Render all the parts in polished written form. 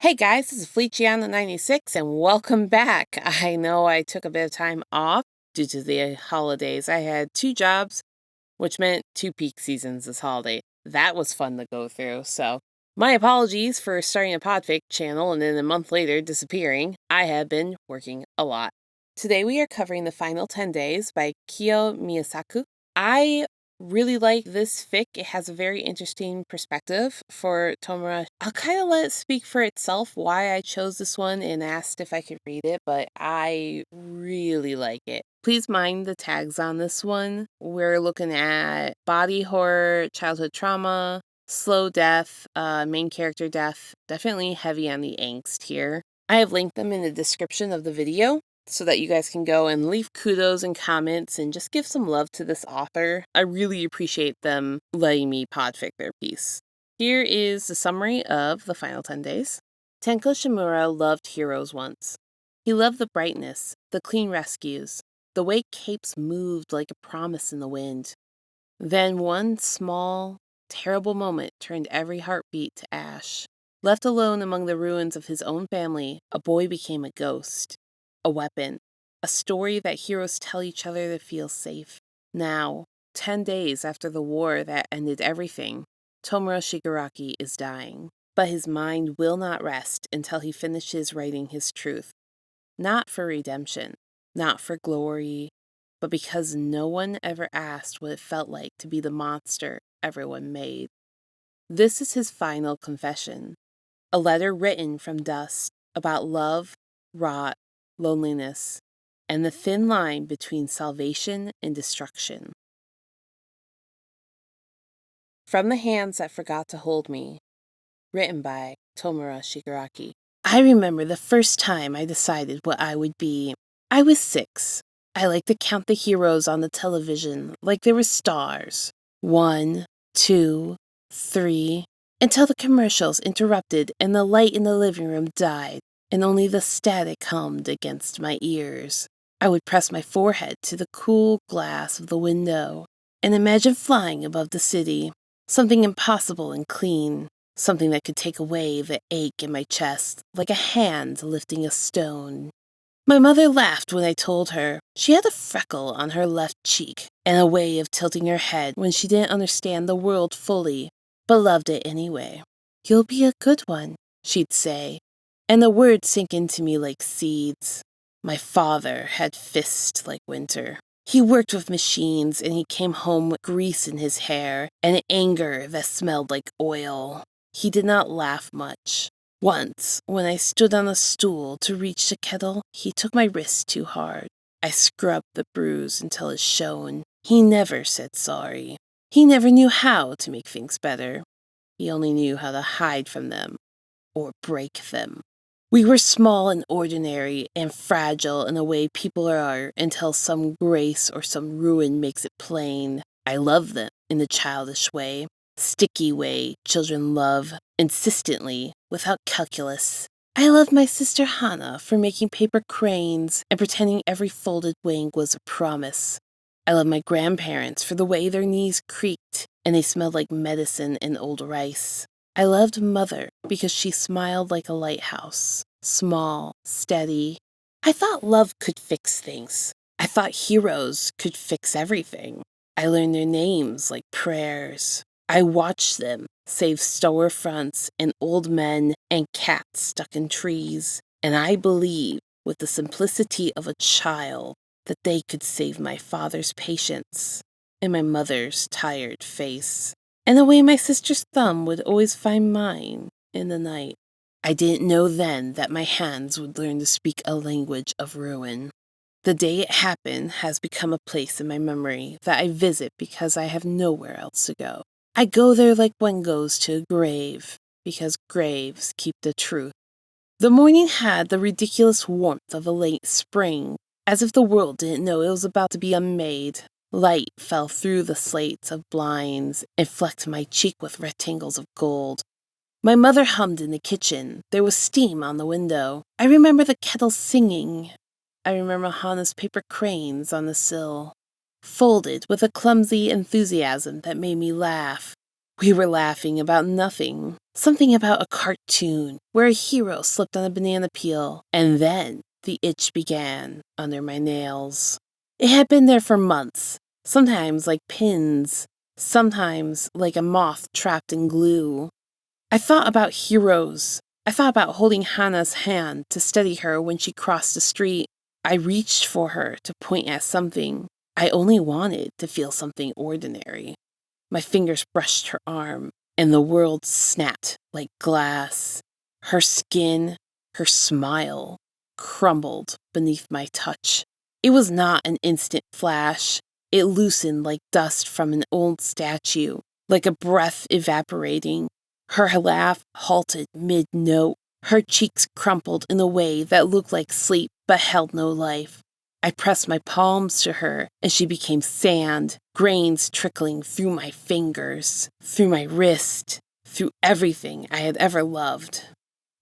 Hey guys, this is Fleeciana96 and welcome back. I know I took a bit of time off due to the holidays. I had 2 jobs, which meant 2 peak seasons this holiday. That was fun to go through, so my apologies for starting a podfic channel and then a month later disappearing. I have been working a lot. Today we are covering The Final 10 Days by Kiyo Miyasaku. I really like this fic. It has a very interesting perspective for Tomura. I'll kind of let it speak for itself why I chose this one and asked if I could read it, but I really like it. Please mind the tags on this one. We're looking at body horror, childhood trauma, slow death, main character death. Definitely heavy on the angst here. I have linked them in the description of the video so that you guys can go and leave kudos and comments and just give some love to this author. I really appreciate them letting me podfic their piece. Here is the summary of The Final 10 Days. Tenko Shimura loved heroes once. He loved the brightness, the clean rescues, the way capes moved like a promise in the wind. Then one small, terrible moment turned every heartbeat to ash. Left alone among the ruins of his own family, a boy became a ghost. A weapon, a story that heroes tell each other to feel safe. Now, 10 days after the war that ended everything, Tomura Shigaraki is dying. But his mind will not rest until he finishes writing his truth. Not for redemption, not for glory, but because no one ever asked what it felt like to be the monster everyone made. This is his final confession, a letter written from dust about love, rot, loneliness, and the thin line between salvation and destruction. From the Hands That Forgot to Hold Me, written by Tomura Shigaraki. I remember the first time I decided what I would be. I was 6. I liked to count the heroes on the television like they were stars. 1, 2, 3, until the commercials interrupted and the light in the living room died, and only the static hummed against my ears. I would press my forehead to the cool glass of the window and imagine flying above the city, something impossible and clean, something that could take away the ache in my chest like a hand lifting a stone. My mother laughed when I told her. She had a freckle on her left cheek and a way of tilting her head when she didn't understand the world fully, but loved it anyway. "You'll be a good one," she'd say, and the words sink into me like seeds. My father had fists like winter. He worked with machines and he came home with grease in his hair and anger that smelled like oil. He did not laugh much. Once, when I stood on a stool to reach the kettle, he took my wrist too hard. I scrubbed the bruise until it shone. He never said sorry. He never knew how to make things better. He only knew how to hide from them or break them. We were small and ordinary and fragile in the way people are until some grace or some ruin makes it plain. I love them in the childish way, sticky way children love, insistently, without calculus. I loved my sister Hana for making paper cranes and pretending every folded wing was a promise. I loved my grandparents for the way their knees creaked and they smelled like medicine and old rice. I loved Mother because she smiled like a lighthouse, small, steady. I thought love could fix things. I thought heroes could fix everything. I learned their names like prayers. I watched them save storefronts and old men and cats stuck in trees, and I believed, with the simplicity of a child, that they could save my father's patience and my mother's tired face, and the way my sister's thumb would always find mine in the night. I didn't know then that my hands would learn to speak a language of ruin. The day it happened has become a place in my memory that I visit because I have nowhere else to go. I go there like one goes to a grave, because graves keep the truth. The morning had the ridiculous warmth of a late spring, as if the world didn't know it was about to be unmade. Light fell through the slates of blinds and flecked my cheek with rectangles of gold. My mother hummed in the kitchen. There was steam on the window. I remember the kettle singing. I remember Hana's paper cranes on the sill, folded with a clumsy enthusiasm that made me laugh. We were laughing about nothing. Something about a cartoon where a hero slipped on a banana peel, and then the itch began under my nails. It had been there for months, sometimes like pins, sometimes like a moth trapped in glue. I thought about heroes. I thought about holding Hana's hand to steady her when she crossed the street. I reached for her to point at something. I only wanted to feel something ordinary. My fingers brushed her arm, and the world snapped like glass. Her skin, her smile, crumbled beneath my touch. It was not an instant flash. It loosened like dust from an old statue, like a breath evaporating. Her laugh halted mid-note. Her cheeks crumpled in a way that looked like sleep but held no life. I pressed my palms to her, and she became sand, grains trickling through my fingers, through my wrist, through everything I had ever loved.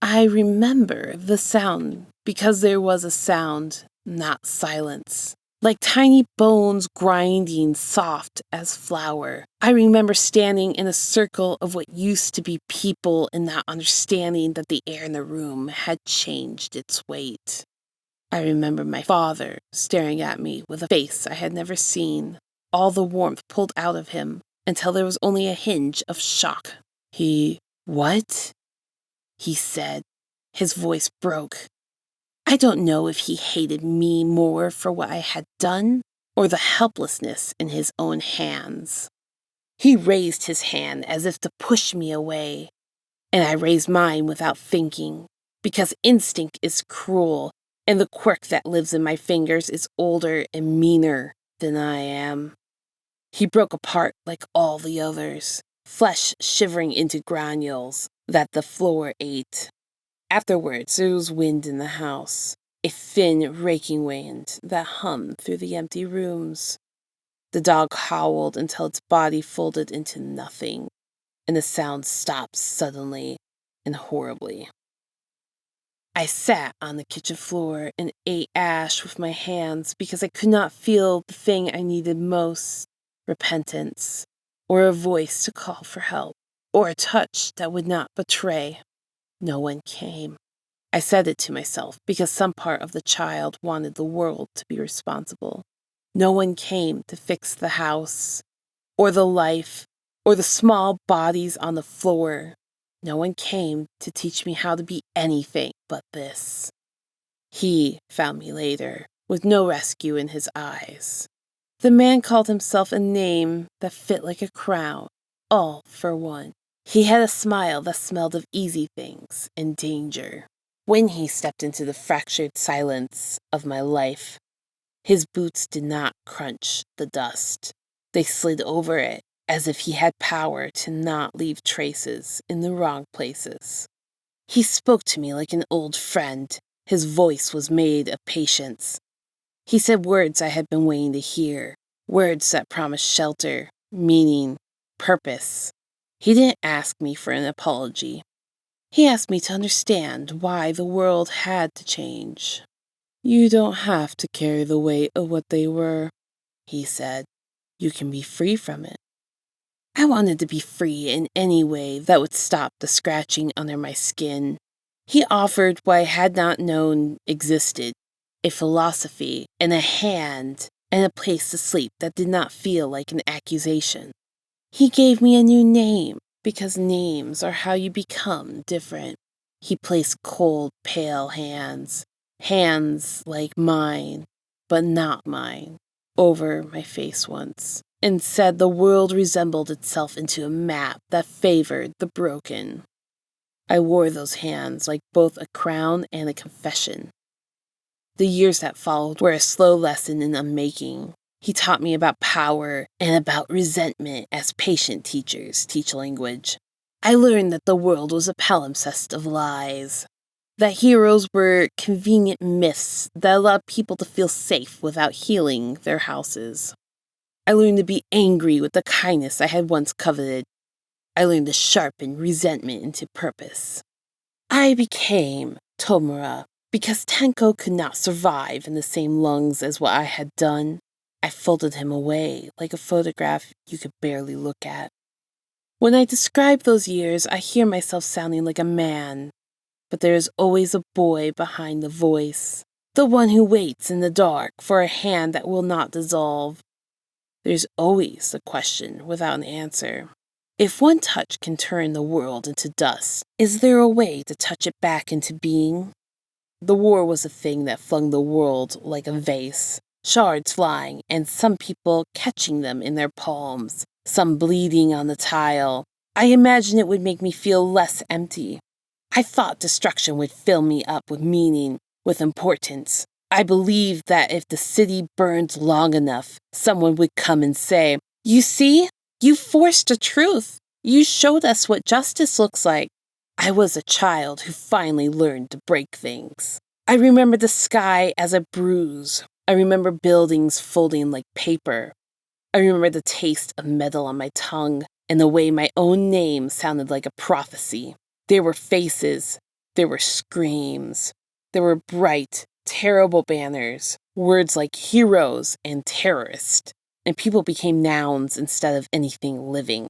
I remember the sound because there was a sound, not silence. Like tiny bones grinding soft as flour. I remember standing in a circle of what used to be people and not understanding that the air in the room had changed its weight. I remember my father staring at me with a face I had never seen, all the warmth pulled out of him until there was only a hinge of shock. What? He said. His voice broke. I don't know if he hated me more for what I had done or the helplessness in his own hands. He raised his hand as if to push me away, and I raised mine without thinking, because instinct is cruel, and the quirk that lives in my fingers is older and meaner than I am. He broke apart like all the others, flesh shivering into granules that the floor ate. Afterwards, there was wind in the house, a thin, raking wind that hummed through the empty rooms. The dog howled until its body folded into nothing, and the sound stopped suddenly and horribly. I sat on the kitchen floor and ate ash with my hands because I could not feel the thing I needed most, repentance, or a voice to call for help, or a touch that would not betray. No one came. I said it to myself because some part of the child wanted the world to be responsible. No one came to fix the house, or the life, or the small bodies on the floor. No one came to teach me how to be anything but this. He found me later, with no rescue in his eyes. The man called himself a name that fit like a crown, all for one. He had a smile that smelled of easy things and danger. When he stepped into the fractured silence of my life, his boots did not crunch the dust. They slid over it as if he had power to not leave traces in the wrong places. He spoke to me like an old friend. His voice was made of patience. He said words I had been waiting to hear, words that promised shelter, meaning, purpose. He didn't ask me for an apology. He asked me to understand why the world had to change. You don't have to carry the weight of what they were, he said. You can be free from it. I wanted to be free in any way that would stop the scratching under my skin. He offered what I had not known existed, a philosophy and a hand and a place to sleep that did not feel like an accusation. He gave me a new name, because names are how you become different. He placed cold, pale hands like mine, but not mine, over my face once, and said the world resembled itself into a map that favored the broken. I wore those hands like both a crown and a confession. The years that followed were a slow lesson in unmaking. He taught me about power and about resentment as patient teachers teach language. I learned that the world was a palimpsest of lies, that heroes were convenient myths that allowed people to feel safe without healing their houses. I learned to be angry with the kindness I had once coveted. I learned to sharpen resentment into purpose. I became Tomura because Tenko could not survive in the same lungs as what I had done. I folded him away like a photograph you could barely look at. When I describe those years, I hear myself sounding like a man, but there is always a boy behind the voice, the one who waits in the dark for a hand that will not dissolve. There's always a question without an answer. If one touch can turn the world into dust, is there a way to touch it back into being? The war was a thing that flung the world like a vase, shards flying, and some people catching them in their palms, some bleeding on the tile. I imagine it would make me feel less empty. I thought destruction would fill me up with meaning, with importance. I believed that if the city burned long enough, someone would come and say, "You see? You forced the truth. You showed us what justice looks like." I was a child who finally learned to break things. I remember the sky as a bruise. I remember buildings folding like paper. I remember the taste of metal on my tongue and the way my own name sounded like a prophecy. There were faces. There were screams. There were bright, terrible banners, words like heroes and terrorist, and people became nouns instead of anything living.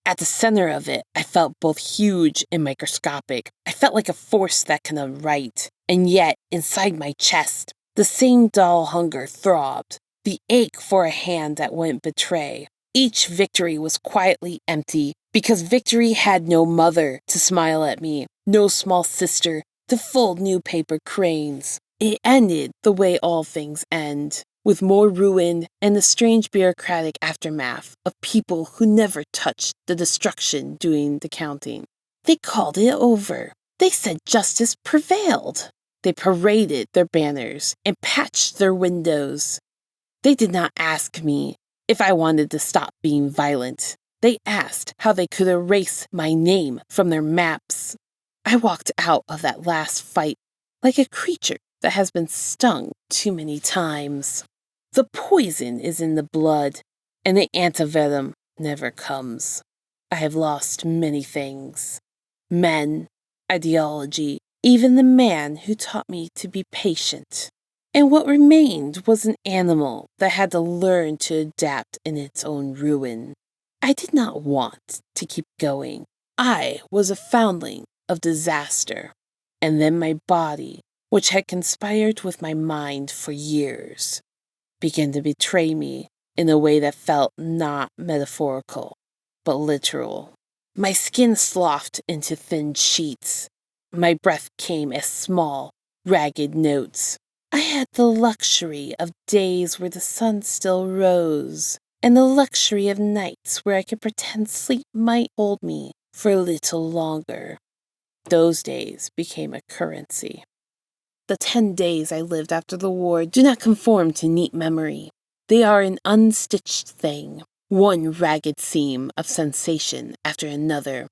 At the center of it, I felt both huge and microscopic. I felt like a force that cannot write. And yet, inside my chest, the same dull hunger throbbed, the ache for a hand that wouldn't betray. Each victory was quietly empty, because victory had no mother to smile at me, no small sister to fold new paper cranes. It ended the way all things end, with more ruin and the strange bureaucratic aftermath of people who never touched the destruction doing the counting. They called it over. They said justice prevailed. They paraded their banners and patched their windows. They did not ask me if I wanted to stop being violent. They asked how they could erase my name from their maps. I walked out of that last fight like a creature that has been stung too many times. The poison is in the blood, and the antivenom never comes. I have lost many things. Men, ideology, even the man who taught me to be patient. And what remained was an animal that had to learn to adapt in its own ruin. I did not want to keep going. I was a foundling of disaster. And then my body, which had conspired with my mind for years, began to betray me in a way that felt not metaphorical, but literal. My skin sloughed into thin sheets. My breath came as small, ragged notes. I had the luxury of days where the sun still rose, and the luxury of nights where I could pretend sleep might hold me for a little longer. Those days became a currency. The 10 days I lived after the war do not conform to neat memory. They are an unstitched thing, one ragged seam of sensation after another.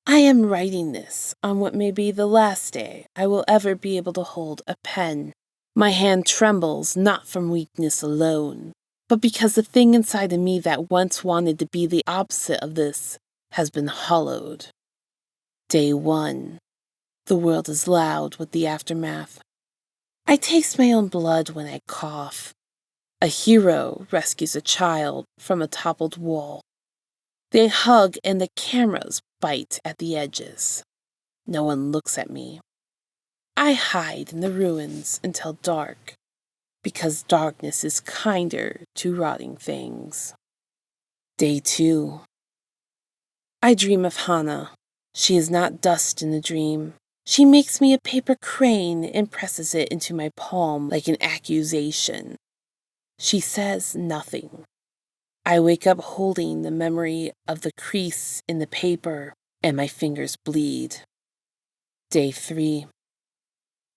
I am writing this on what may be the last day I will ever be able to hold a pen. My hand trembles not from weakness alone, but because the thing inside of me that once wanted to be the opposite of this has been hollowed. Day 1. The world is loud with the aftermath. I taste my own blood when I cough. A hero rescues a child from a toppled wall. They hug and the cameras bite at the edges. No one looks at me. I hide in the ruins until dark, because darkness is kinder to rotting things. Day 2. I dream of Hana. She is not dust in the dream. She makes me a paper crane and presses it into my palm like an accusation. She says nothing. I wake up holding the memory of the crease in the paper, and my fingers bleed. Day 3.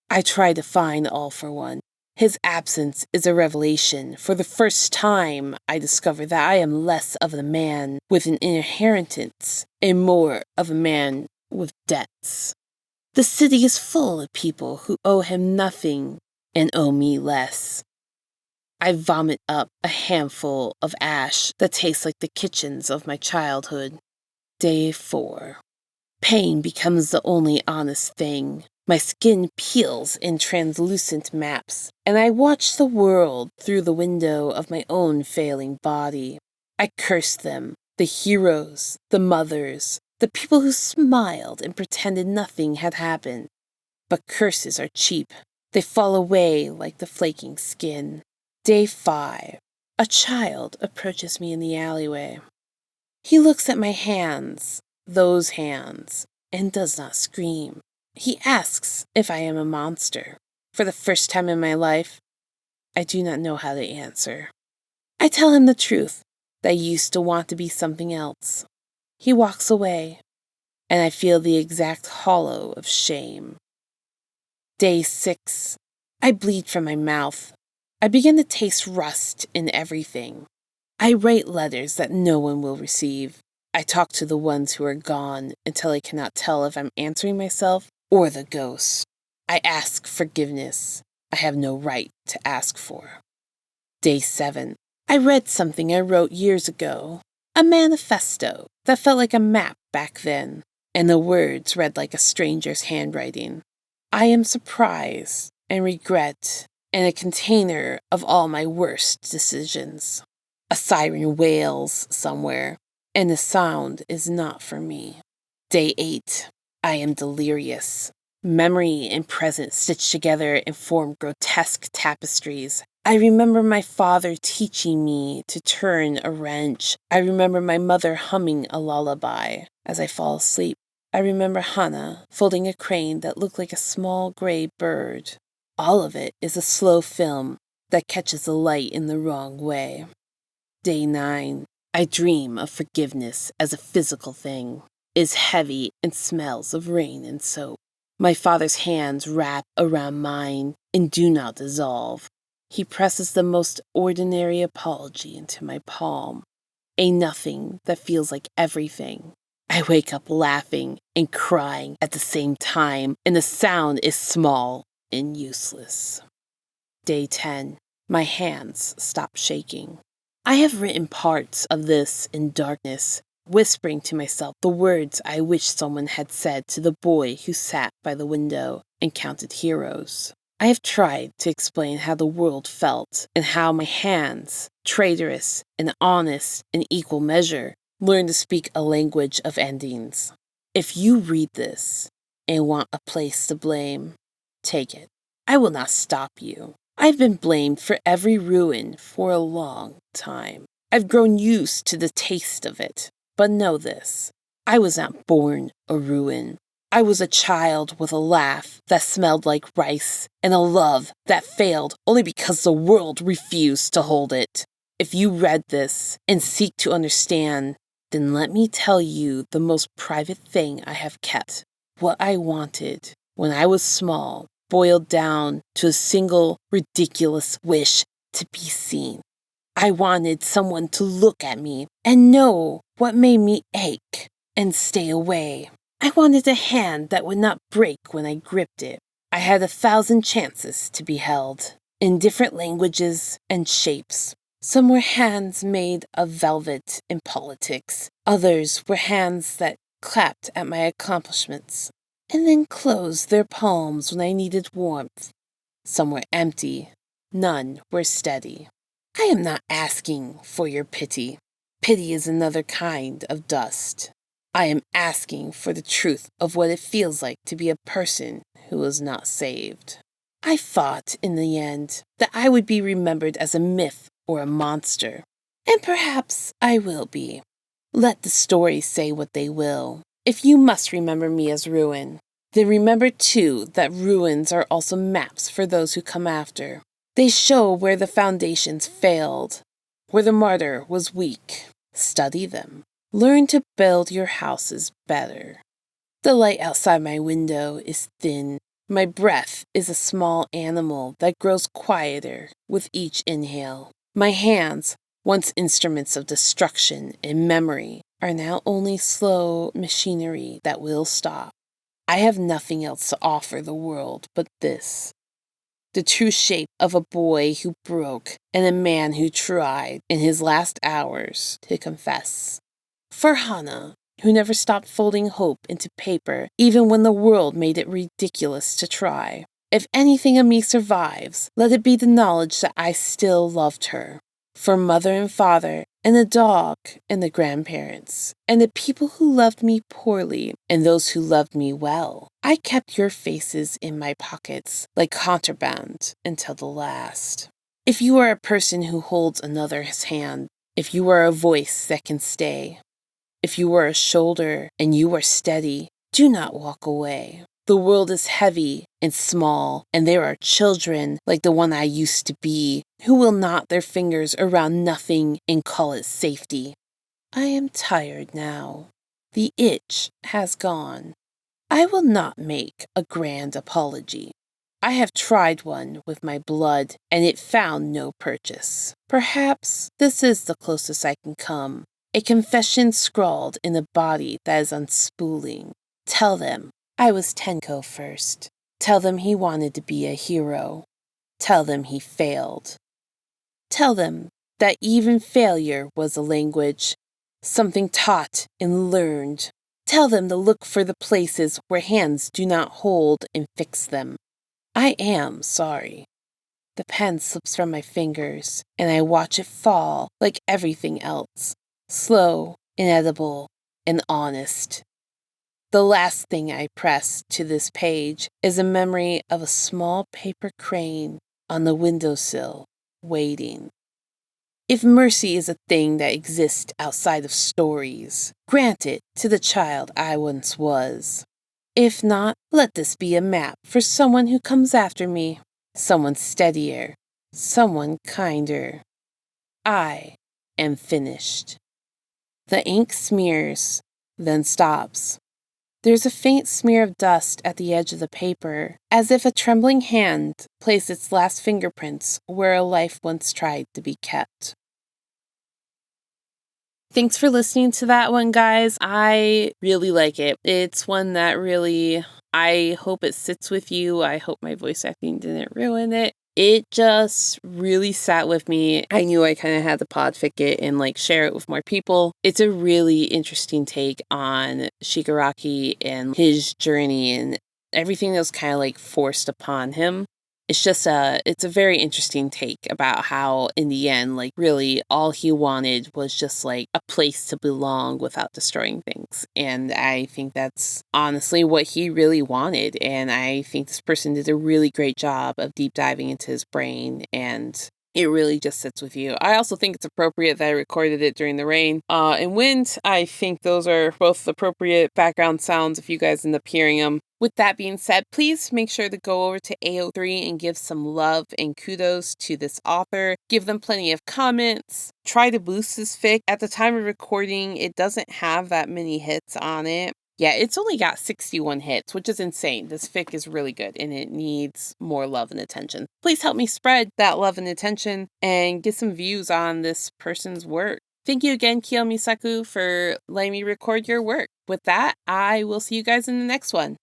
I try to find All for One. His absence is a revelation. For the first time, I discover that I am less of a man with an inheritance and more of a man with debts. The city is full of people who owe him nothing and owe me less. I vomit up a handful of ash that tastes like the kitchens of my childhood. Day 4. Pain becomes the only honest thing. My skin peels in translucent maps, and I watch the world through the window of my own failing body. I curse them, The heroes, the mothers, the people who smiled and pretended nothing had happened. But curses are cheap. They fall away like the flaking skin. Day 5. A child approaches me in the alleyway. He looks at my hands, those hands, and does not scream. He asks if I am a monster. For the first time in my life, I do not know how to answer. I tell him the truth, that I used to want to be something else. He walks away, and I feel the exact hollow of shame. Day 6. I bleed from my mouth. I begin to taste rust in everything. I write letters that no one will receive. I talk to the ones who are gone until I cannot tell if I'm answering myself or the ghost. I ask forgiveness I have no right to ask for. Day 7. I read something I wrote years ago, a manifesto that felt like a map back then, and the words read like a stranger's handwriting. I am surprise and regret and a container of all my worst decisions. A siren wails somewhere, and the sound is not for me. Day 8. I am delirious. Memory and present stitched together and form grotesque tapestries. I remember my father teaching me to turn a wrench. I remember my mother humming a lullaby as I fall asleep. I remember Hana folding a crane that looked like a small gray bird. All of it is a slow film that catches the light in the wrong way. Day 9. I dream of forgiveness as a physical thing. It is heavy and smells of rain and soap. My father's hands wrap around mine and do not dissolve. He presses the most ordinary apology into my palm, a nothing that feels like everything. I wake up laughing and crying at the same time, and the sound is small and useless. Day 10. My hands stop shaking. I have written parts of this in darkness, whispering to myself the words I wish someone had said to the boy who sat by the window and counted heroes. I have tried to explain how the world felt and how my hands, traitorous and honest in equal measure, learned to speak a language of endings. If you read this and want a place to blame, take it. I will not stop you. I've been blamed for every ruin for a long time. I've grown used to the taste of it. But know this, I was not born a ruin. I was a child with a laugh that smelled like rice and a love that failed only because the world refused to hold it. If you read this and seek to understand, then let me tell you the most private thing I have kept. What I wanted when I was small boiled down to a single ridiculous wish to be seen. I wanted someone to look at me and know what made me ache and stay away. I wanted a hand that would not break when I gripped it. I had 1,000 chances to be held, in different languages and shapes. Some were hands made of velvet in politics. Others were hands that clapped at my accomplishments, and then closed their palms when I needed warmth. Some were empty. None were steady. I am not asking for your pity. Pity is another kind of dust. I am asking for the truth of what it feels like to be a person who was not saved. I thought, in the end, that I would be remembered as a myth or a monster. And perhaps I will be. Let the stories say what they will. If you must remember me as ruin, then remember too that ruins are also maps for those who come after. They show where the foundations failed, where the mortar was weak. Study them. Learn to build your houses better. The light outside my window is thin. My breath is a small animal that grows quieter with each inhale. My hands, once instruments of destruction and memory, are now only slow machinery that will stop. I have nothing else to offer the world but this. The true shape of a boy who broke and a man who tried in his last hours to confess. For Hana, who never stopped folding hope into paper even when the world made it ridiculous to try. If anything of me survives, let it be the knowledge that I still loved her. For mother and father and the dog, and the grandparents, and the people who loved me poorly, and those who loved me well. I kept your faces in my pockets like contraband until the last. If you are a person who holds another's hand, if you are a voice that can stay, if you are a shoulder and you are steady, do not walk away. The world is heavy and small, and there are children like the one I used to be who will knot their fingers around nothing and call it safety. I am tired now. The itch has gone. I will not make a grand apology. I have tried one with my blood, and it found no purchase. Perhaps this is the closest I can come. A confession scrawled in a body that is unspooling. Tell them I was Tenko first. Tell them he wanted to be a hero. Tell them he failed. Tell them that even failure was a language, something taught and learned. Tell them to look for the places where hands do not hold and fix them. I am sorry. The pen slips from my fingers, and I watch it fall like everything else, slow, inedible, and honest. The last thing I press to this page is a memory of a small paper crane on the windowsill, waiting. If mercy is a thing that exists outside of stories, grant it to the child I once was. If not, let this be a map for someone who comes after me, someone steadier, someone kinder. I am finished. The ink smears, then stops. There's a faint smear of dust at the edge of the paper, as if a trembling hand placed its last fingerprints where a life once tried to be kept. Thanks for listening to that one, guys. I really like it. It's one that I hope it sits with you. I hope my voice acting didn't ruin it. It just really sat with me. I knew I kind of had to podfic it and share it with more people. It's a really interesting take on Shigaraki and his journey and everything that was kind of forced upon him. It's a very interesting take about how in the end, really all he wanted was just a place to belong without destroying things. And I think that's honestly what he really wanted. And I think this person did a really great job of deep diving into his brain, and it really just sits with you. I also think it's appropriate that I recorded it during the rain and wind. I think those are both appropriate background sounds if you guys end up hearing them. With that being said, please make sure to go over to AO3 and give some love and kudos to this author. Give them plenty of comments. Try to boost this fic. At the time of recording, it doesn't have that many hits on it. Yeah, it's only got 61 hits, which is insane. This fic is really good, and it needs more love and attention. Please help me spread that love and attention and get some views on this person's work. Thank you again, Kiyomisaku, for letting me record your work. With that, I will see you guys in the next one.